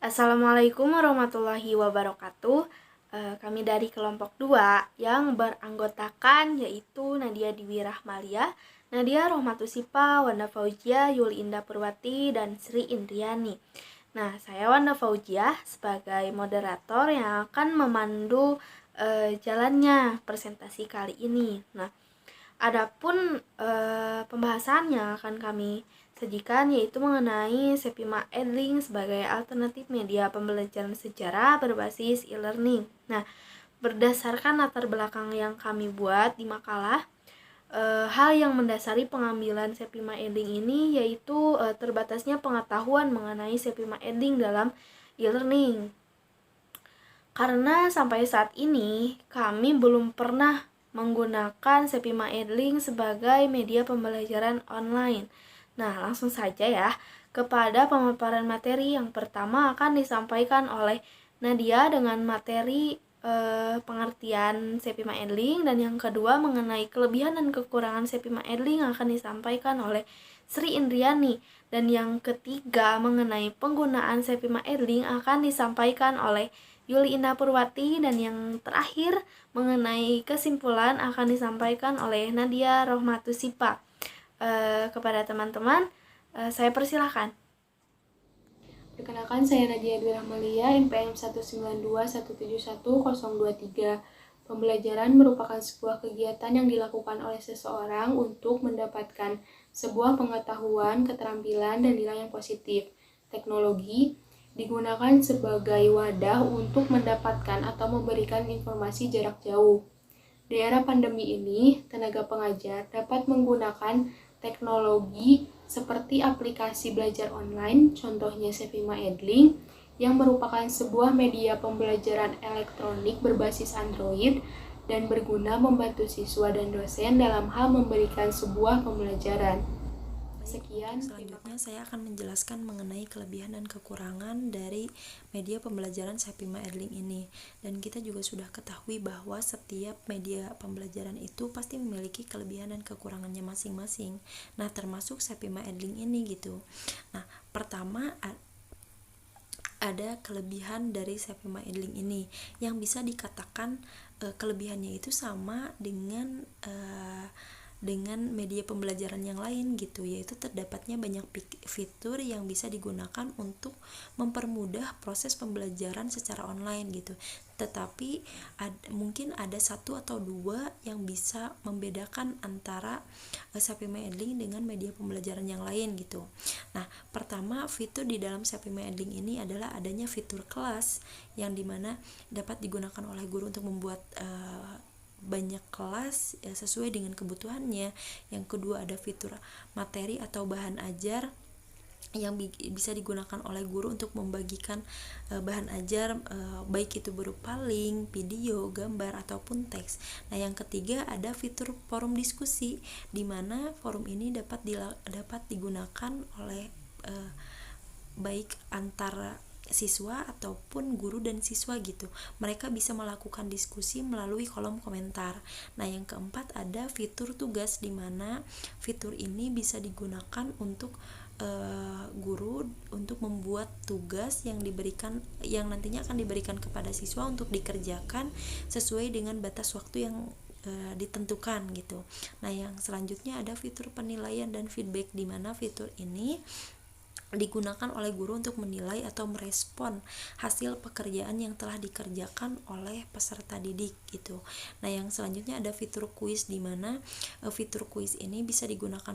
Assalamualaikum warahmatullahi wabarakatuh. Kami dari kelompok 2 yang beranggotakan yaitu Nadia Diwi Rahmalia, Nadia Rohmatusipa, Wanda Fauzia, Yuli Indah Purwati, dan Sri Indriani. Nah, saya Wanda Fauzia sebagai moderator yang akan memandu jalannya presentasi kali ini. Nah, adapun pembahasannya akan kami sajikan yaitu mengenai Sepima Edling sebagai alternatif media pembelajaran sejarah berbasis e-learning. Nah, berdasarkan latar belakang yang kami buat di makalah, hal yang mendasari pengambilan Sepima Edling ini yaitu terbatasnya pengetahuan mengenai Sepima Edling dalam e-learning. Karena sampai saat ini kami belum pernah menggunakan Sepima Edling sebagai media pembelajaran online. Nah, langsung saja ya kepada pemaparan materi. Yang pertama akan disampaikan oleh Nadia dengan materi pengertian Sepima Edling, dan yang kedua mengenai kelebihan dan kekurangan Sepima Edling akan disampaikan oleh Sri Indriani, dan yang ketiga mengenai penggunaan Sepima Edling akan disampaikan oleh Yuli Indah Purwati, dan yang terakhir mengenai kesimpulan akan disampaikan oleh Nadia Rohmatusipa. Kepada teman-teman, saya persilahkan. Perkenalkan, saya Nadia Dwi Rahmalia, NPM 192171023. Pembelajaran merupakan sebuah kegiatan yang dilakukan oleh seseorang untuk mendapatkan sebuah pengetahuan, keterampilan, dan nilai yang positif. Teknologi digunakan sebagai wadah untuk mendapatkan atau memberikan informasi jarak jauh. Di era pandemi ini, tenaga pengajar dapat menggunakan teknologi seperti aplikasi belajar online, contohnya Sepima Edling, yang merupakan sebuah media pembelajaran elektronik berbasis Android dan berguna membantu siswa dan dosen dalam hal memberikan sebuah pembelajaran. Sekian. Selanjutnya saya akan menjelaskan mengenai kelebihan dan kekurangan dari media pembelajaran Sepima Edling ini. Dan kita juga sudah ketahui bahwa setiap media pembelajaran itu pasti memiliki kelebihan dan kekurangannya masing-masing. Nah, termasuk Sepima Edling ini gitu. Nah, pertama ada kelebihan dari Sepima Edling ini yang bisa dikatakan kelebihannya itu sama dengan media pembelajaran yang lain gitu, yaitu terdapatnya banyak fitur yang bisa digunakan untuk mempermudah proses pembelajaran secara online gitu. Tetapi mungkin ada satu atau dua yang bisa membedakan antara Sepima Edling dengan media pembelajaran yang lain gitu. Nah, pertama fitur di dalam Sepima Edling ini adalah adanya fitur kelas yang dimana dapat digunakan oleh guru untuk membuat banyak kelas ya, sesuai dengan kebutuhannya. Yang kedua ada fitur materi atau bahan ajar yang bisa digunakan oleh guru untuk membagikan bahan ajar, baik itu berupa link, video, gambar, ataupun teks. Nah, yang ketiga ada fitur forum diskusi, di mana forum ini dapat digunakan oleh baik antara siswa ataupun guru dan siswa gitu. Mereka bisa melakukan diskusi melalui kolom komentar. Nah, yang keempat ada fitur tugas, di mana fitur ini bisa digunakan untuk guru untuk membuat tugas yang nantinya akan diberikan kepada siswa untuk dikerjakan sesuai dengan batas waktu yang ditentukan gitu. Nah, yang selanjutnya ada fitur penilaian dan feedback, di mana fitur ini digunakan oleh guru untuk menilai atau merespon hasil pekerjaan yang telah dikerjakan oleh peserta didik gitu. Nah, yang selanjutnya ada fitur kuis, di mana fitur kuis ini bisa digunakan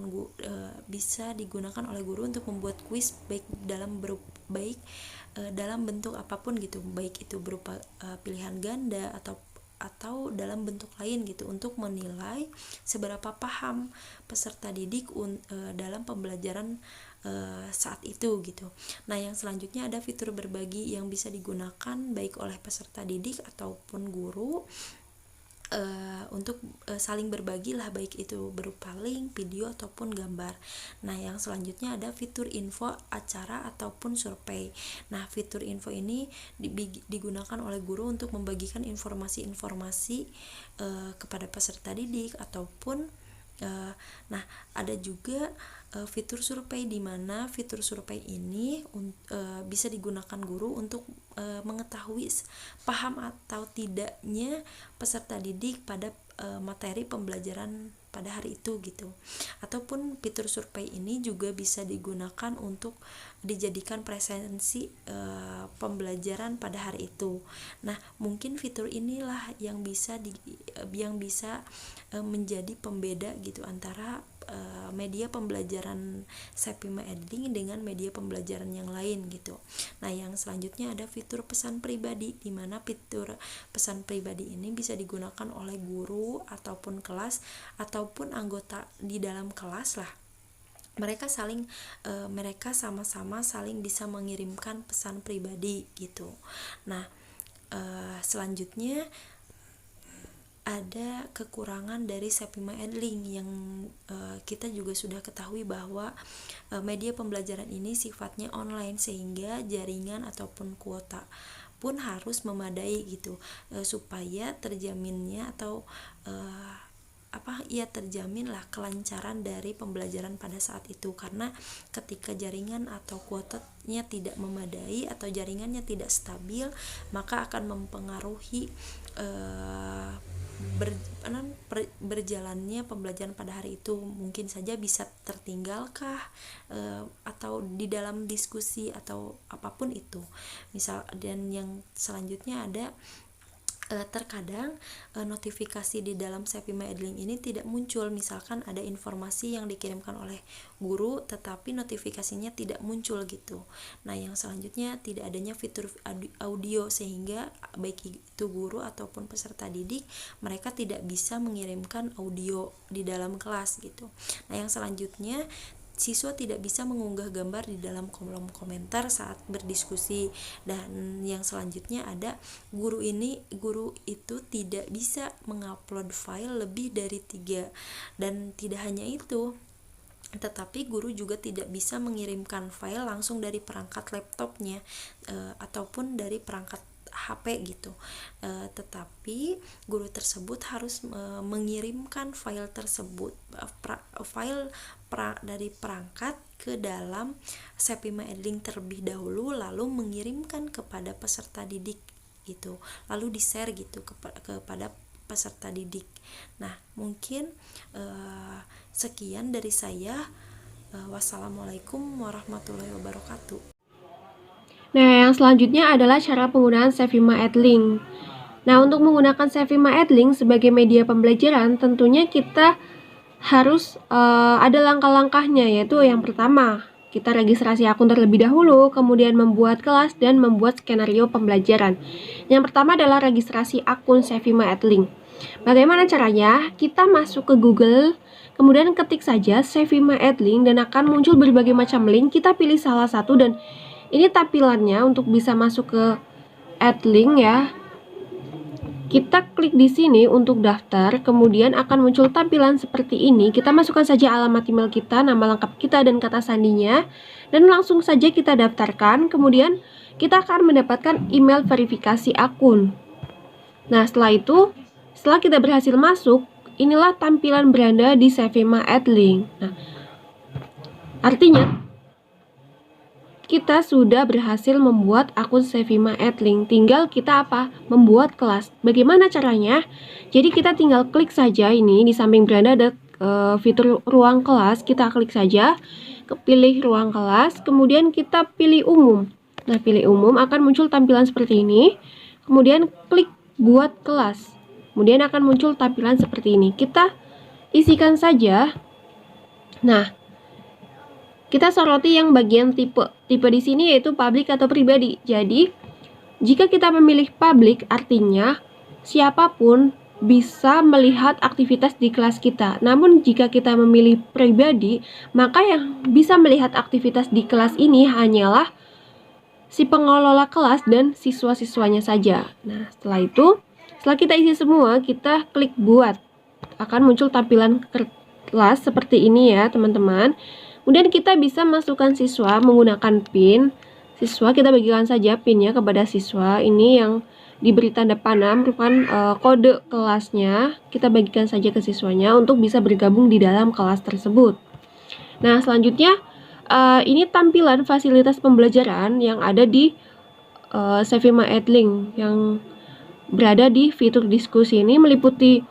oleh guru untuk membuat kuis baik dalam bentuk apapun gitu, baik itu berupa pilihan ganda atau dalam bentuk lain gitu, untuk menilai seberapa paham peserta didik dalam pembelajaran saat itu gitu. Nah, yang selanjutnya ada fitur berbagi yang bisa digunakan baik oleh peserta didik ataupun guru untuk saling berbagi lah, baik itu berupa link, video, ataupun gambar. Nah, yang selanjutnya ada fitur info acara ataupun survei. Nah, fitur info ini digunakan oleh guru untuk membagikan informasi-informasi kepada peserta didik ataupun Nah, ada juga fitur survei, di mana fitur survei ini bisa digunakan guru untuk mengetahui paham atau tidaknya peserta didik pada materi pembelajaran pada hari itu gitu. Ataupun fitur survei ini juga bisa digunakan untuk dijadikan presensi pembelajaran pada hari itu. Nah, mungkin fitur inilah yang bisa menjadi pembeda gitu antara media pembelajaran Sepima Edling dengan media pembelajaran yang lain gitu. Nah, yang selanjutnya ada fitur pesan pribadi, di mana fitur pesan pribadi ini bisa digunakan oleh guru ataupun kelas ataupun anggota di dalam kelas lah. Mereka sama-sama saling bisa mengirimkan pesan pribadi gitu. Nah, selanjutnya ada kekurangan dari Sepima Edling yang kita juga sudah ketahui bahwa media pembelajaran ini sifatnya online, sehingga jaringan ataupun kuota pun harus memadai gitu, supaya terjaminnya atau terjaminlah kelancaran dari pembelajaran pada saat itu. Karena ketika jaringan atau kuotanya tidak memadai atau jaringannya tidak stabil, maka akan mempengaruhi berjalannya pembelajaran pada hari itu. Mungkin saja bisa tertinggalkah atau di dalam diskusi atau apapun itu misal. Dan yang selanjutnya ada terkadang notifikasi di dalam Sepima Edling ini tidak muncul. Misalkan ada informasi yang dikirimkan oleh guru tetapi notifikasinya tidak muncul gitu. Nah, yang selanjutnya tidak adanya fitur audio, sehingga baik itu guru ataupun peserta didik mereka tidak bisa mengirimkan audio di dalam kelas gitu. Nah, yang selanjutnya siswa tidak bisa mengunggah gambar di dalam kolom komentar saat berdiskusi. Dan yang selanjutnya ada guru itu tidak bisa mengupload file lebih dari 3. Dan tidak hanya itu, tetapi guru juga tidak bisa mengirimkan file langsung dari perangkat laptopnya ataupun dari perangkat HP gitu. Tetapi guru tersebut harus mengirimkan file tersebut, dari perangkat ke dalam Sepima Edling terlebih dahulu, lalu mengirimkan kepada peserta didik gitu, lalu di-share gitu kepada peserta didik. Nah, mungkin sekian dari saya. Wassalamualaikum warahmatullahi wabarakatuh. Nah, yang selanjutnya adalah cara penggunaan Sepima Edling. Nah, untuk menggunakan Sepima Edling sebagai media pembelajaran, tentunya kita harus ada langkah-langkahnya, yaitu yang pertama, kita registrasi akun terlebih dahulu, kemudian membuat kelas dan membuat skenario pembelajaran. Yang pertama adalah registrasi akun Sepima Edling. Bagaimana caranya? Kita masuk ke Google, kemudian ketik saja Sepima Edling dan akan muncul berbagai macam link. Kita pilih salah satu dan ini tampilannya untuk bisa masuk ke Edling ya. Kita klik di sini untuk daftar, kemudian akan muncul tampilan seperti ini. Kita masukkan saja alamat email kita, nama lengkap kita dan kata sandinya, dan langsung saja kita daftarkan. Kemudian kita akan mendapatkan email verifikasi akun. Nah, setelah kita berhasil masuk, inilah tampilan beranda di Sepima Edling. Nah, artinya kita sudah berhasil membuat akun Sepima Edling. Tinggal kita membuat kelas. Bagaimana caranya? Jadi kita tinggal klik saja ini di samping beranda ada fitur ruang kelas. Kita klik saja, pilih ruang kelas, kemudian kita pilih umum. Nah, pilih umum akan muncul tampilan seperti ini. Kemudian klik buat kelas. Kemudian akan muncul tampilan seperti ini. Kita isikan saja. Nah, kita soroti yang bagian tipe. Tipe di sini yaitu public atau pribadi. Jadi, jika kita memilih public, artinya siapapun bisa melihat aktivitas di kelas kita. Namun, jika kita memilih pribadi, maka yang bisa melihat aktivitas di kelas ini hanyalah si pengelola kelas dan siswa-siswanya saja. Nah, setelah kita isi semua, kita klik buat. Akan muncul tampilan kelas seperti ini ya, teman-teman. Kemudian kita bisa masukkan siswa menggunakan PIN. Siswa kita bagikan saja PIN-nya kepada siswa. Ini yang diberi tanda panah merupakan kode kelasnya. Kita bagikan saja ke siswanya untuk bisa bergabung di dalam kelas tersebut. Nah, selanjutnya ini tampilan fasilitas pembelajaran yang ada di Sevima Edlink yang berada di fitur diskusi. Ini meliputi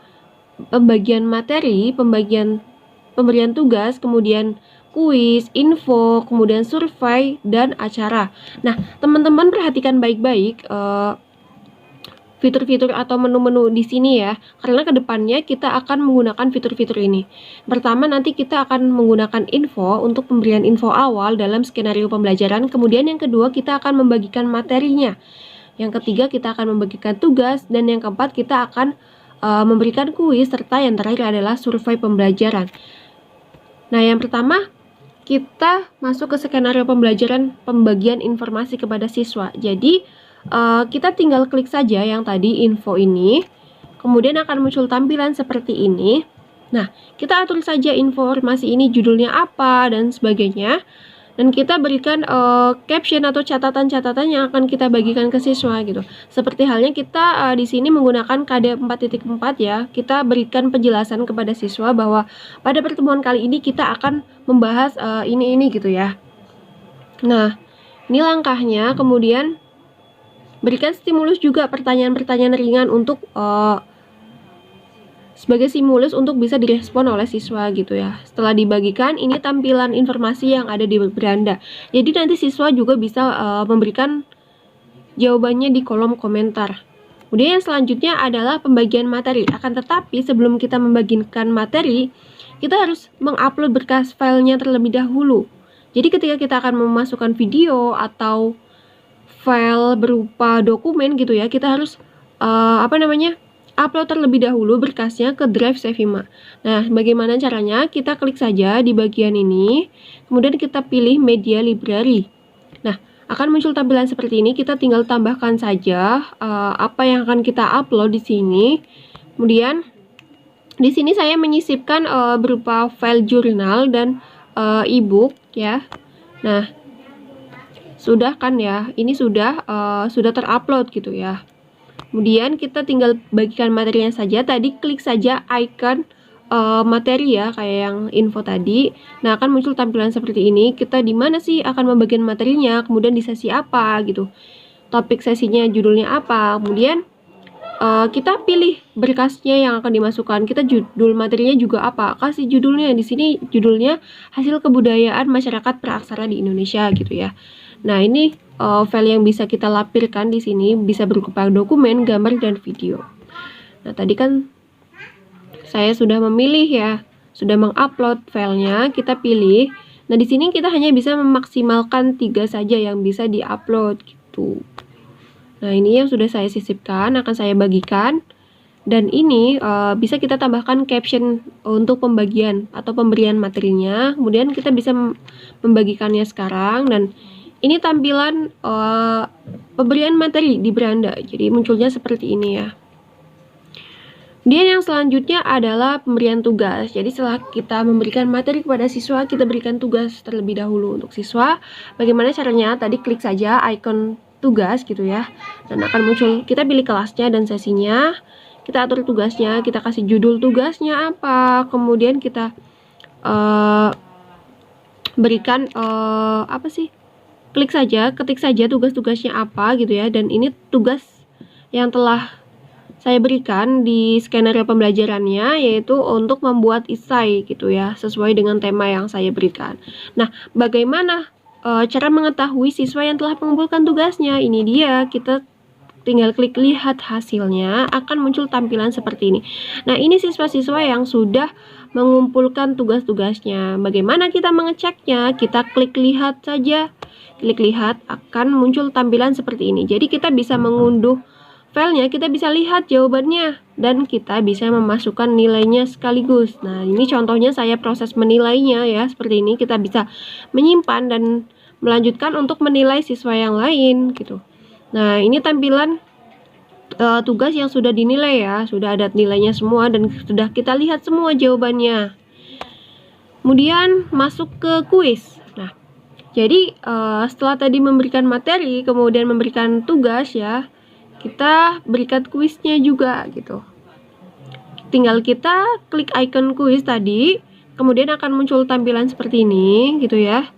pembagian materi, pemberian tugas, kemudian kuis, info, kemudian survei, dan acara. Nah, teman-teman perhatikan baik-baik fitur-fitur atau menu-menu di sini ya, karena kedepannya kita akan menggunakan fitur-fitur ini. Pertama, nanti kita akan menggunakan info untuk pemberian info awal dalam skenario pembelajaran, kemudian yang kedua kita akan membagikan materinya. Yang ketiga kita akan membagikan tugas, dan yang keempat kita akan memberikan kuis, serta yang terakhir adalah survei pembelajaran. Nah, yang pertama kita masuk ke skenario pembelajaran pembagian informasi kepada siswa. Jadi kita tinggal klik saja yang tadi info ini, kemudian akan muncul tampilan seperti ini. Nah, kita atur saja informasi ini judulnya apa dan sebagainya, dan kita berikan caption atau catatan-catatan yang akan kita bagikan ke siswa gitu. Seperti halnya kita di sini menggunakan KD 4.4 ya. Kita berikan penjelasan kepada siswa bahwa pada pertemuan kali ini kita akan membahas ini gitu ya. Nah, ini langkahnya. Kemudian berikan stimulus juga, pertanyaan-pertanyaan ringan untuk sebagai stimulus untuk bisa direspon oleh siswa gitu ya. Setelah dibagikan, ini tampilan informasi yang ada di beranda. Jadi nanti siswa juga bisa memberikan jawabannya di kolom komentar. Kemudian yang selanjutnya adalah pembagian materi. Akan tetapi sebelum kita membagikan materi, kita harus mengupload berkas filenya terlebih dahulu. Jadi ketika kita akan memasukkan video atau file berupa dokumen gitu ya, kita harus upload terlebih dahulu berkasnya ke drive Sevima. Nah, bagaimana caranya? Kita klik saja di bagian ini, kemudian kita pilih media library. Nah, akan muncul tampilan seperti ini. Kita tinggal tambahkan saja apa yang akan kita upload di sini. Kemudian di sini saya menyisipkan berupa file jurnal dan e-book ya. Nah, sudah kan ya, ini sudah terupload gitu ya. Kemudian kita tinggal bagikan materinya saja. Tadi klik saja icon materi ya, kayak yang info tadi. Nah, akan muncul tampilan seperti ini. Kita di mana sih akan membagikan materinya, kemudian di sesi apa gitu. Topik sesinya judulnya apa. Kemudian kita pilih berkasnya yang akan dimasukkan. Kita judul materinya juga apa. Kasih judulnya di sini, judulnya hasil kebudayaan masyarakat praksara di Indonesia gitu ya. Nah, ini file yang bisa kita lampirkan di sini bisa berupa dokumen, gambar, dan video. Nah, tadi kan saya sudah memilih ya, sudah mengupload filenya, kita pilih. Nah, di sini kita hanya bisa memaksimalkan 3 saja yang bisa diupload gitu. Nah, ini yang sudah saya sisipkan, akan saya bagikan. Dan ini bisa kita tambahkan caption untuk pembagian atau pemberian materinya. Kemudian kita bisa membagikannya sekarang, dan ini tampilan pemberian materi di beranda. Jadi munculnya seperti ini ya. Kemudian yang selanjutnya adalah pemberian tugas. Jadi setelah kita memberikan materi kepada siswa, kita berikan tugas terlebih dahulu untuk siswa. Bagaimana caranya? Tadi klik saja icon tugas gitu ya. Dan akan muncul, kita pilih kelasnya dan sesinya. Kita atur tugasnya, kita kasih judul tugasnya apa. Kemudian kita berikan klik saja, ketik saja tugas-tugasnya apa gitu ya. Dan ini tugas yang telah saya berikan di skenario pembelajarannya, yaitu untuk membuat esai gitu ya, sesuai dengan tema yang saya berikan. Nah, bagaimana cara mengetahui siswa yang telah mengumpulkan tugasnya? Ini dia, kita tinggal klik lihat hasilnya, akan muncul tampilan seperti ini. Nah, ini siswa-siswa yang sudah mengumpulkan tugas-tugasnya. Bagaimana kita mengeceknya? Kita klik lihat saja. Klik lihat, akan muncul tampilan seperti ini. Jadi kita bisa mengunduh filenya, kita bisa lihat jawabannya, dan kita bisa memasukkan nilainya sekaligus. Nah, ini contohnya saya proses menilainya ya, seperti ini. Kita bisa menyimpan dan melanjutkan untuk menilai siswa yang lain gitu. Nah, ini tampilan tugas yang sudah dinilai ya, sudah ada nilainya semua dan sudah kita lihat semua jawabannya. Kemudian masuk ke kuis. Nah, jadi setelah tadi memberikan materi, kemudian memberikan tugas ya, kita berikan kuisnya juga gitu. Tinggal kita klik icon kuis tadi, kemudian akan muncul tampilan seperti ini gitu ya.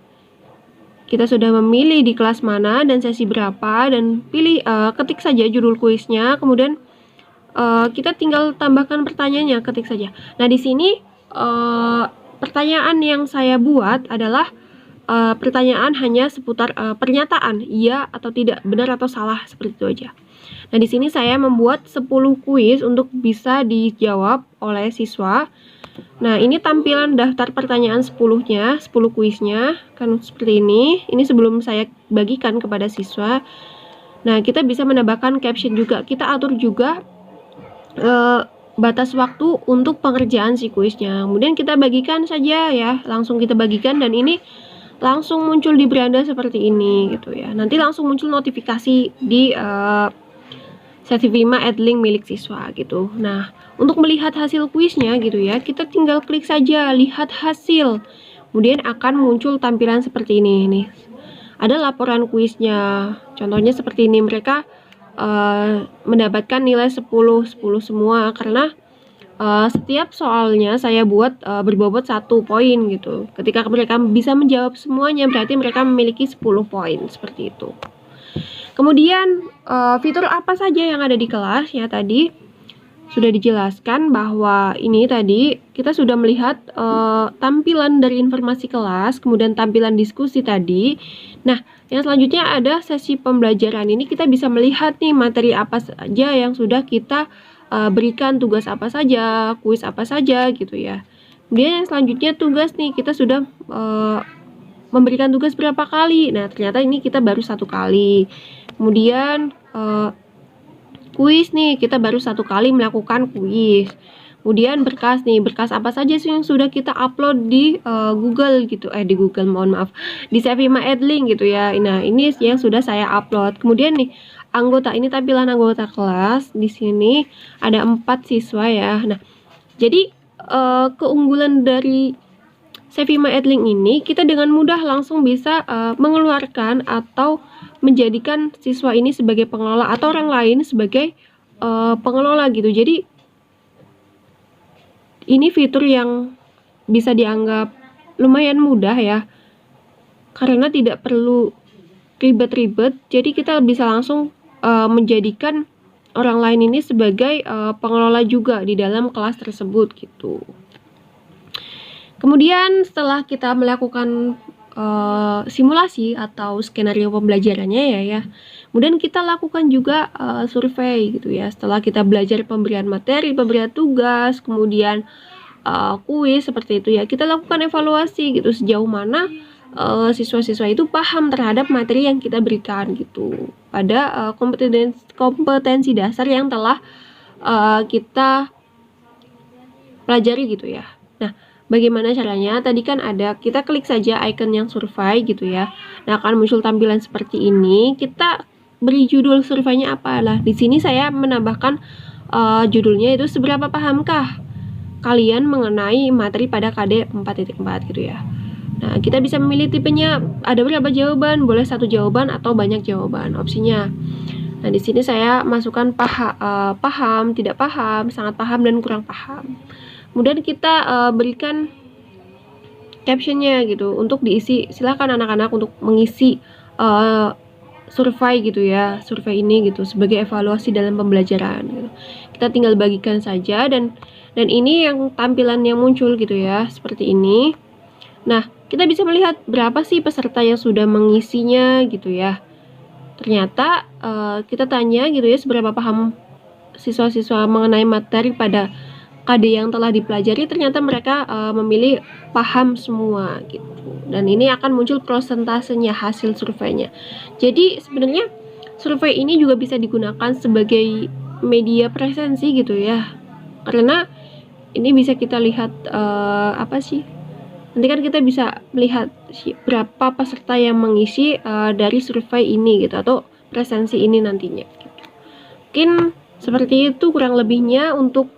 Kita sudah memilih di kelas mana dan sesi berapa, dan pilih ketik saja judul kuisnya, kemudian kita tinggal tambahkan pertanyaannya, ketik saja. Nah, di sini pertanyaan yang saya buat adalah pertanyaan hanya seputar pernyataan iya atau tidak, benar atau salah, seperti itu aja. Nah, di sini saya membuat 10 kuis untuk bisa dijawab oleh siswa. Nah, ini tampilan daftar pertanyaan 10-nya, 10 kuisnya kan seperti ini. Ini sebelum saya bagikan kepada siswa. Nah, kita bisa menambahkan caption juga. Kita atur juga batas waktu untuk pengerjaan si kuisnya. Kemudian kita bagikan saja ya, langsung kita bagikan, dan ini langsung muncul di beranda seperti ini gitu ya. Nanti langsung muncul notifikasi di Sevima Edlink milik siswa gitu. Nah, untuk melihat hasil kuisnya gitu ya, kita tinggal klik saja lihat hasil. Kemudian akan muncul tampilan seperti ini nih. Ada laporan kuisnya. Contohnya seperti ini, mereka mendapatkan nilai 10 semua karena setiap soalnya saya buat berbobot 1 poin gitu. Ketika mereka bisa menjawab semuanya, berarti mereka memiliki 10 poin seperti itu. Kemudian fitur apa saja yang ada di kelas ya, tadi sudah dijelaskan bahwa ini tadi kita sudah melihat tampilan dari informasi kelas, kemudian tampilan diskusi tadi. Nah, yang selanjutnya ada sesi pembelajaran. Ini kita bisa melihat nih materi apa saja yang sudah kita berikan, tugas apa saja, kuis apa saja gitu ya. Kemudian yang selanjutnya tugas nih, kita sudah memberikan tugas berapa kali. Nah, ternyata ini kita baru 1 kali. Kemudian kuis nih, kita baru 1 kali melakukan kuis. Kemudian berkas nih, berkas apa saja sih yang sudah kita upload di Google gitu, di Google, mohon maaf, di Sevima Edlink gitu ya. Nah, ini yang sudah saya upload. Kemudian nih, anggota, ini tampilan anggota kelas. Di sini ada 4 siswa ya. Nah, jadi keunggulan dari Sevima Edlink ini, kita dengan mudah langsung bisa mengeluarkan atau menjadikan siswa ini sebagai pengelola atau orang lain sebagai pengelola gitu. Jadi ini fitur yang bisa dianggap lumayan mudah ya, karena tidak perlu ribet-ribet. Jadi kita bisa langsung menjadikan orang lain ini sebagai pengelola juga di dalam kelas tersebut gitu. Kemudian setelah kita melakukan simulasi atau skenario pembelajarannya ya, kemudian kita lakukan juga survei gitu ya. Setelah kita belajar pemberian materi, pemberian tugas, kemudian kuis seperti itu ya, kita lakukan evaluasi gitu, sejauh mana siswa-siswa itu paham terhadap materi yang kita berikan gitu, pada kompetensi dasar yang telah kita pelajari gitu ya. Nah, bagaimana caranya? Tadi kan ada, kita klik saja icon yang survei gitu ya. Nah, akan muncul tampilan seperti ini. Kita beri judul surveinya apa lah. Di sini saya menambahkan judulnya itu seberapa pahamkah kalian mengenai materi pada KD 4.4 gitu ya. Nah, kita bisa memilih tipenya, ada berapa jawaban, boleh 1 jawaban atau banyak jawaban opsinya. Nah, di sini saya masukkan paham, tidak paham, sangat paham, dan kurang paham. Kemudian kita berikan captionnya gitu untuk diisi. Silahkan anak-anak untuk mengisi survei gitu ya, survei ini gitu sebagai evaluasi dalam pembelajaran gitu. Kita tinggal bagikan saja, dan ini yang tampilan yang muncul gitu ya, seperti ini. Nah, kita bisa melihat berapa sih peserta yang sudah mengisinya gitu ya. Ternyata kita tanya gitu ya, seberapa paham siswa-siswa mengenai materi pada KD yang telah dipelajari. Ternyata mereka memilih paham semua gitu. Dan ini akan muncul prosentasenya, hasil surveinya. Jadi sebenarnya survei ini juga bisa digunakan sebagai media presensi gitu ya. Karena ini bisa kita lihat nanti kan kita bisa melihat berapa peserta yang mengisi dari survei ini gitu, atau presensi ini nantinya gitu. Mungkin seperti itu kurang lebihnya untuk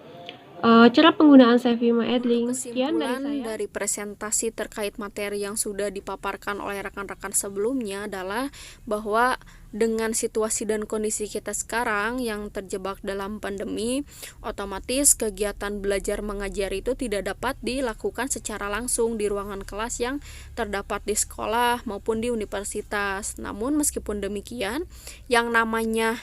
cara penggunaan Sevima Edling. Untuk Sekian dari kesimpulan saya. dari presentasi terkait materi yang sudah dipaparkan oleh rekan-rekan sebelumnya adalah bahwa dengan situasi dan kondisi kita sekarang yang terjebak dalam pandemi, otomatis kegiatan belajar mengajar itu tidak dapat dilakukan secara langsung di ruangan kelas yang terdapat di sekolah maupun di universitas. Namun meskipun demikian, yang namanya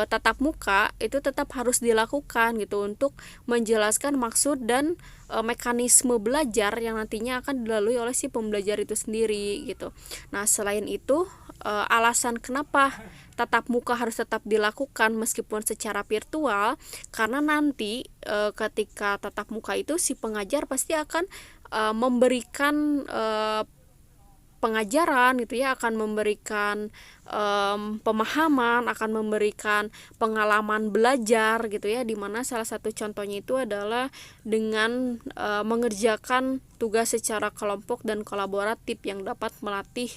tatap muka itu tetap harus dilakukan gitu untuk menjelaskan maksud dan mekanisme belajar yang nantinya akan dilalui oleh si pembelajar itu sendiri gitu. Nah, selain itu alasan kenapa tatap muka harus tetap dilakukan meskipun secara virtual, karena nanti ketika tatap muka itu si pengajar pasti akan memberikan pengajaran gitu ya, akan memberikan pemahaman, akan memberikan pengalaman belajar gitu ya, dimana salah satu contohnya itu adalah dengan mengerjakan tugas secara kelompok dan kolaboratif yang dapat melatih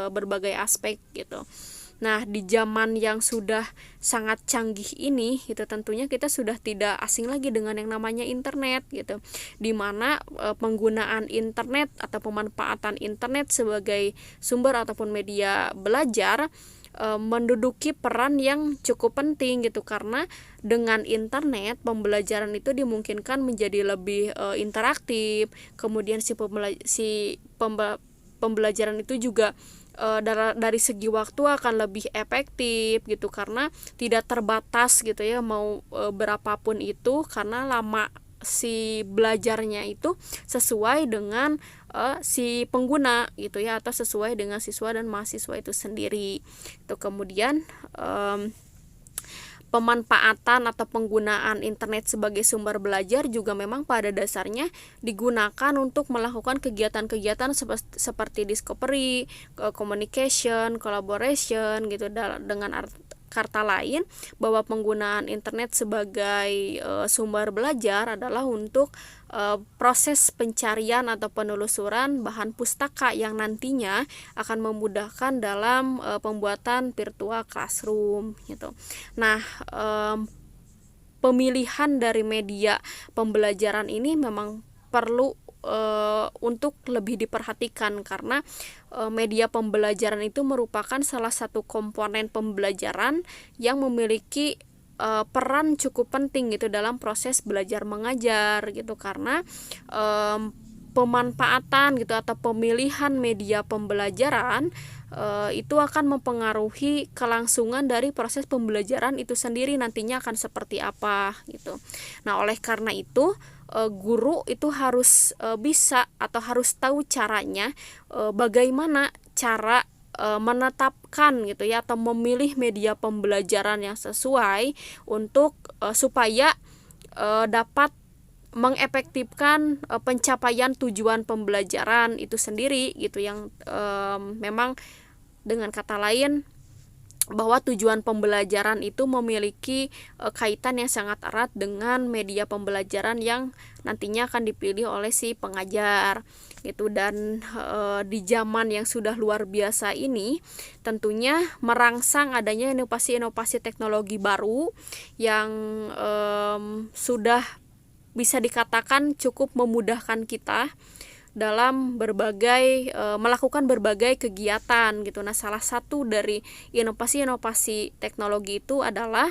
berbagai aspek gitu. Nah, di zaman yang sudah sangat canggih ini, itu tentunya kita sudah tidak asing lagi dengan yang namanya internet gitu. Di mana penggunaan internet atau pemanfaatan internet sebagai sumber ataupun media belajar menduduki peran yang cukup penting gitu, karena dengan internet pembelajaran itu dimungkinkan menjadi lebih interaktif. Kemudian pembelajaran itu juga dari segi waktu akan lebih efektif gitu, karena tidak terbatas gitu ya, mau berapapun itu, karena lama si belajarnya itu sesuai dengan si pengguna gitu ya, atau sesuai dengan siswa dan mahasiswa itu sendiri. Itu kemudian pemanfaatan atau penggunaan internet sebagai sumber belajar juga memang pada dasarnya digunakan untuk melakukan kegiatan-kegiatan seperti discovery, communication, collaboration gitu. Dengan kata lain, bahwa penggunaan internet sebagai sumber belajar adalah untuk proses pencarian atau penelusuran bahan pustaka yang nantinya akan memudahkan dalam pembuatan virtual classroom gitu. Nah, pemilihan dari media pembelajaran ini memang perlu untuk lebih diperhatikan, karena media pembelajaran itu merupakan salah satu komponen pembelajaran yang memiliki peran cukup penting gitu dalam proses belajar mengajar gitu, karena pemanfaatan gitu atau pemilihan media pembelajaran itu akan mempengaruhi kelangsungan dari proses pembelajaran itu sendiri nantinya akan seperti apa gitu. Nah, oleh karena itu guru itu harus bisa atau harus tahu caranya bagaimana cara menetapkan gitu ya, atau memilih media pembelajaran yang sesuai untuk supaya dapat mengefektifkan pencapaian tujuan pembelajaran itu sendiri gitu, yang memang dengan kata lain bahwa tujuan pembelajaran itu memiliki kaitan yang sangat erat dengan media pembelajaran yang nantinya akan dipilih oleh si pengajar gitu. Dan di zaman yang sudah luar biasa ini tentunya merangsang adanya inovasi-inovasi teknologi baru yang sudah bisa dikatakan cukup memudahkan kita dalam melakukan berbagai kegiatan gitu. Nah, salah satu dari inovasi-inovasi teknologi itu adalah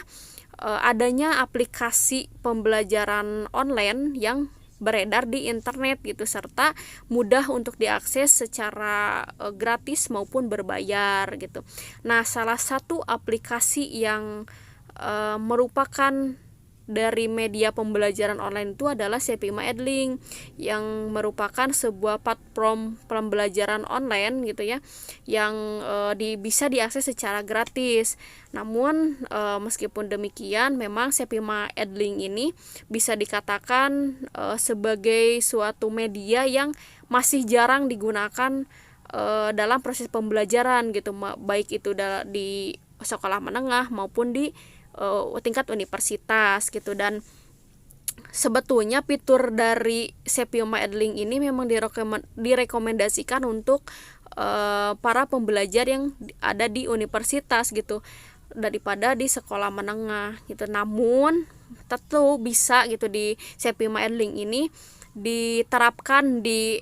adanya aplikasi pembelajaran online yang beredar di internet gitu, serta mudah untuk diakses secara gratis maupun berbayar gitu. Nah, salah satu aplikasi yang merupakan dari media pembelajaran online itu adalah Sevima Edling, yang merupakan sebuah platform pembelajaran online gitu ya, yang bisa diakses secara gratis. Namun meskipun demikian, memang Sevima Edling ini bisa dikatakan sebagai suatu media yang masih jarang digunakan dalam proses pembelajaran gitu, baik itu di sekolah menengah maupun di tingkat universitas gitu. Dan sebetulnya fitur dari Sevima Edling ini memang direkomendasikan untuk para pembelajar yang ada di universitas gitu. daripada di sekolah menengah gitu. Namun tentu bisa gitu di Sepima Edling ini diterapkan di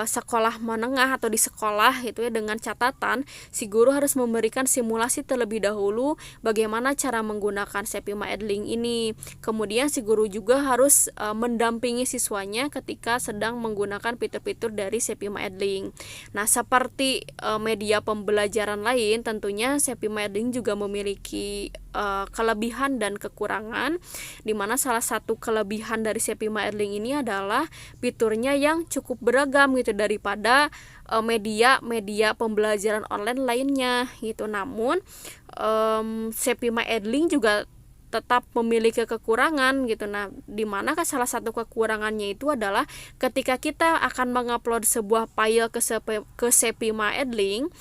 sekolah menengah atau di sekolah gitu ya, dengan catatan si guru harus memberikan simulasi terlebih dahulu bagaimana cara menggunakan Sepima Edling ini. Kemudian si guru juga harus mendampingi siswanya ketika sedang menggunakan fitur-fitur dari Sepima Edling. Nah, seperti media pembelajaran lain, tentunya Sepima Edling juga memiliki kelebihan dan kekurangan, di mana salah satu kelebihan dari Sepima Edling ini adalah fiturnya yang cukup beragam gitu daripada media pembelajaran online lainnya gitu. Namun Sepima Edling juga tetap memiliki kekurangan gitu. Nah, di mana salah satu kekurangannya itu adalah ketika kita akan mengupload sebuah file ke Sepima Edling,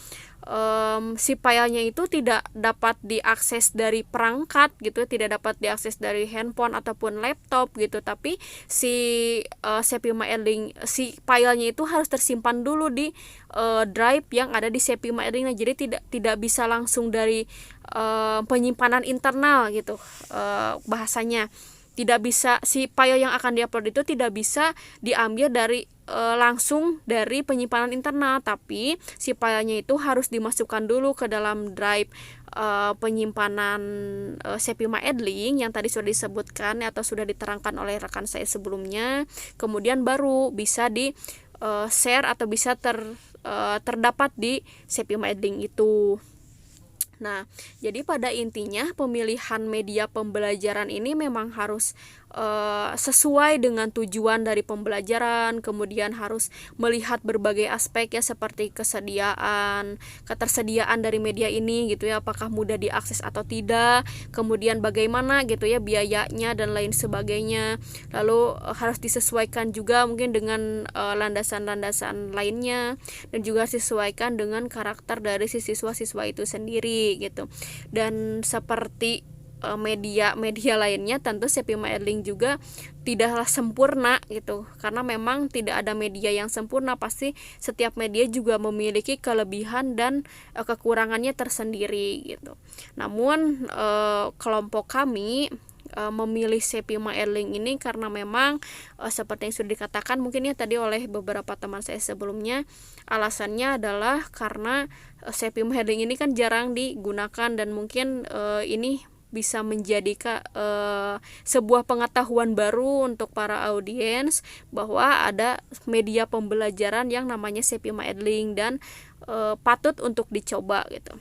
si filenya itu tidak dapat diakses dari perangkat gitu, tidak dapat diakses dari handphone ataupun laptop gitu, tapi si Sepima Edling, si filenya itu harus tersimpan dulu di drive yang ada di Sepima Edling. Nah, jadi tidak bisa langsung dari penyimpanan internal gitu, bahasanya tidak bisa, si file yang akan diupload itu tidak bisa diambil dari langsung dari penyimpanan internal, tapi si filenya itu harus dimasukkan dulu ke dalam drive penyimpanan Sepima Edling yang tadi sudah disebutkan atau sudah diterangkan oleh rekan saya sebelumnya. Kemudian baru bisa di share atau bisa terdapat di Sepima Edling itu. Nah, jadi pada intinya pemilihan media pembelajaran ini memang harus sesuai dengan tujuan dari pembelajaran, kemudian harus melihat berbagai aspek ya, seperti ketersediaan dari media ini gitu ya, apakah mudah diakses atau tidak, kemudian bagaimana gitu ya biayanya dan lain sebagainya. Lalu harus disesuaikan juga mungkin dengan landasan-landasan lainnya, dan juga disesuaikan dengan karakter dari si siswa-siswa itu sendiri gitu. Dan seperti media lainnya, tentu Sepima Edling juga tidaklah sempurna gitu, karena memang tidak ada media yang sempurna, pasti setiap media juga memiliki kelebihan dan kekurangannya tersendiri gitu. Namun kelompok kami memilih Sepima Edling ini karena memang seperti yang sudah dikatakan mungkin ya tadi oleh beberapa teman saya sebelumnya, alasannya adalah karena Sepima Edling ini kan jarang digunakan, dan mungkin ini bisa menjadi sebuah pengetahuan baru untuk para audiens bahwa ada media pembelajaran yang namanya Sepima Edling dan patut untuk dicoba gitu.